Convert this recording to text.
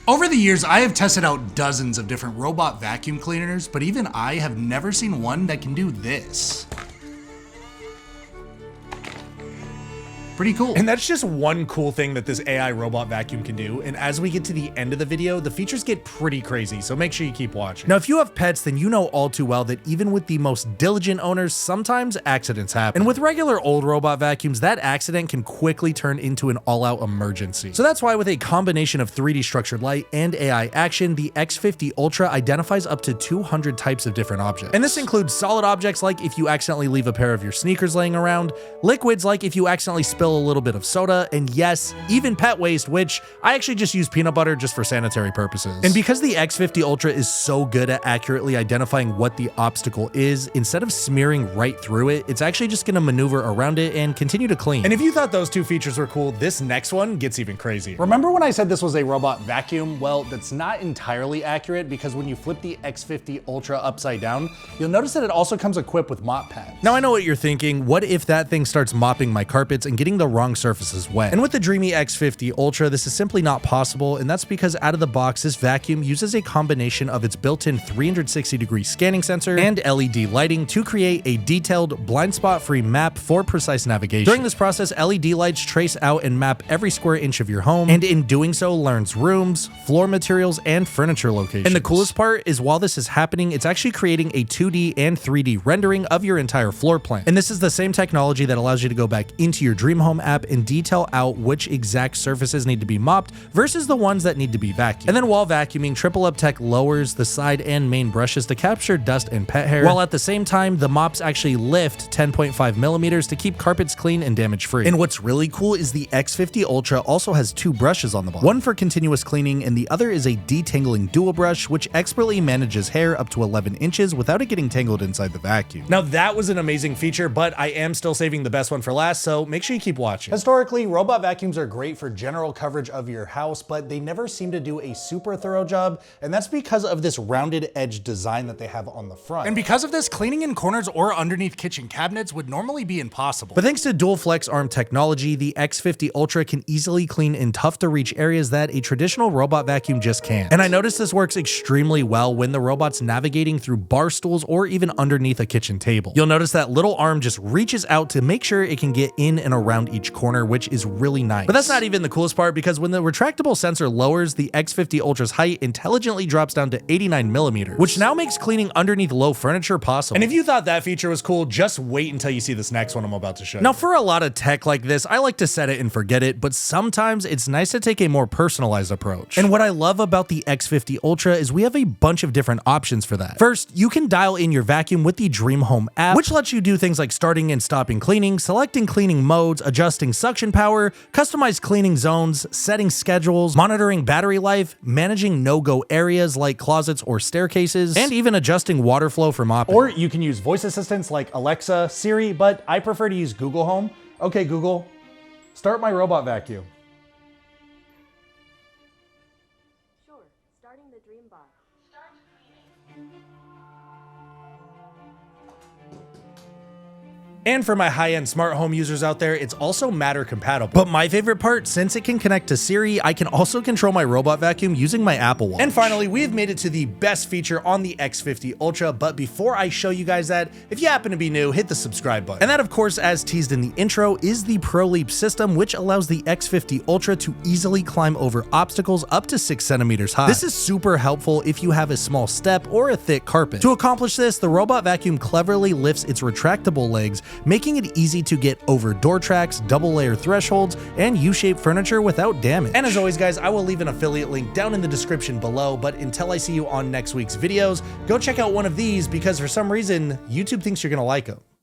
Over the years, I have tested out dozens of different robot vacuum cleaners, but even I have never seen one that can do this. Pretty cool. And that's just one cool thing that this AI robot vacuum can do. And as we get to the end of the video, the features get pretty crazy, so make sure you keep watching. Now, if you have pets, then you know all too well that even with the most diligent owners, sometimes accidents happen. And with regular old robot vacuums, that accident can quickly turn into an all-out emergency. So that's why with a combination of 3D structured light and AI action, the X50 Ultra identifies up to 200 types of different objects. And this includes solid objects like if you accidentally leave a pair of your sneakers laying around, liquids like if you accidentally spill a little bit of soda, and yes, even pet waste, which I actually just use peanut butter just for sanitary purposes. And because the X50 Ultra is so good at accurately identifying what the obstacle is, instead of smearing right through it, it's actually just gonna maneuver around it and continue to clean. And if you thought those two features were cool, this next one gets even crazier. Remember when I said this was a robot vacuum? Well, that's not entirely accurate, because when you flip the X50 Ultra upside down, you'll notice that it also comes equipped with mop pads. Now I know what you're thinking, what if that thing starts mopping my carpets and getting the wrong surfaces wet? And with the Dreame X50 Ultra, this is simply not possible, and that's because out of the box, this vacuum uses a combination of its built-in 360-degree scanning sensor and LED lighting to create a detailed, blind spot-free map for precise navigation. During this process, LED lights trace out and map every square inch of your home, and in doing so, learns rooms, floor materials, and furniture locations. And the coolest part is while this is happening, it's actually creating a 2D and 3D rendering of your entire floor plan. And this is the same technology that allows you to go back into your Dream Home app and detail out which exact surfaces need to be mopped versus the ones that need to be vacuumed. And then while vacuuming, Triple Up Tech lowers the side and main brushes to capture dust and pet hair, while at the same time, the mops actually lift 10.5 millimeters to keep carpets clean and damage-free. And what's really cool is the X50 Ultra also has two brushes on the bottom, one for continuous cleaning and the other is a detangling dual brush, which expertly manages hair up to 11 inches without it getting tangled inside the vacuum. Now that was an amazing feature, but I am still saving the best one for last, so make sure you keep watching. Historically, robot vacuums are great for general coverage of your house, but they never seem to do a super thorough job, and that's because of this rounded edge design that they have on the front. And because of this, cleaning in corners or underneath kitchen cabinets would normally be impossible. But thanks to dual flex arm technology, the X50 Ultra can easily clean in tough to reach areas that a traditional robot vacuum just can't. And I noticed this works extremely well when the robot's navigating through bar stools or even underneath a kitchen table. You'll notice that little arm just reaches out to make sure it can get in and around each corner, which is really nice. But that's not even the coolest part, because when the retractable sensor lowers, the X50 Ultra's height intelligently drops down to 89 millimeters, which now makes cleaning underneath low furniture possible. And if you thought that feature was cool, just wait until you see this next one I'm about to show you. Now for a lot of tech like this, I like to set it and forget it, but sometimes it's nice to take a more personalized approach. And what I love about the X50 Ultra is we have a bunch of different options for that. First, you can dial in your vacuum with the Dream Home app, which lets you do things like starting and stopping cleaning, selecting cleaning modes, adjusting suction power, customize cleaning zones, setting schedules, monitoring battery life, managing no-go areas like closets or staircases, and even adjusting water flow for mopping. Or you can use voice assistants like Alexa, Siri, but I prefer to use Google Home. Okay, Google, start my robot vacuum. Sure, starting the Dream Box. And for my high-end smart home users out there, it's also Matter compatible. But my favorite part, since it can connect to Siri, I can also control my robot vacuum using my Apple Watch. And finally, we've made it to the best feature on the X50 Ultra, but before I show you guys that, if you happen to be new, hit the subscribe button. And that, of course, as teased in the intro, is the ProLeap system, which allows the X50 Ultra to easily climb over obstacles up to 6 centimeters high. This is super helpful if you have a small step or a thick carpet. To accomplish this, the robot vacuum cleverly lifts its retractable legs, making it easy to get over door tracks, double layer thresholds, and U-shaped furniture without damage. And as always, guys, I will leave an affiliate link down in the description below, but until I see you on next week's videos, go check out one of these because for some reason, YouTube thinks you're gonna like them.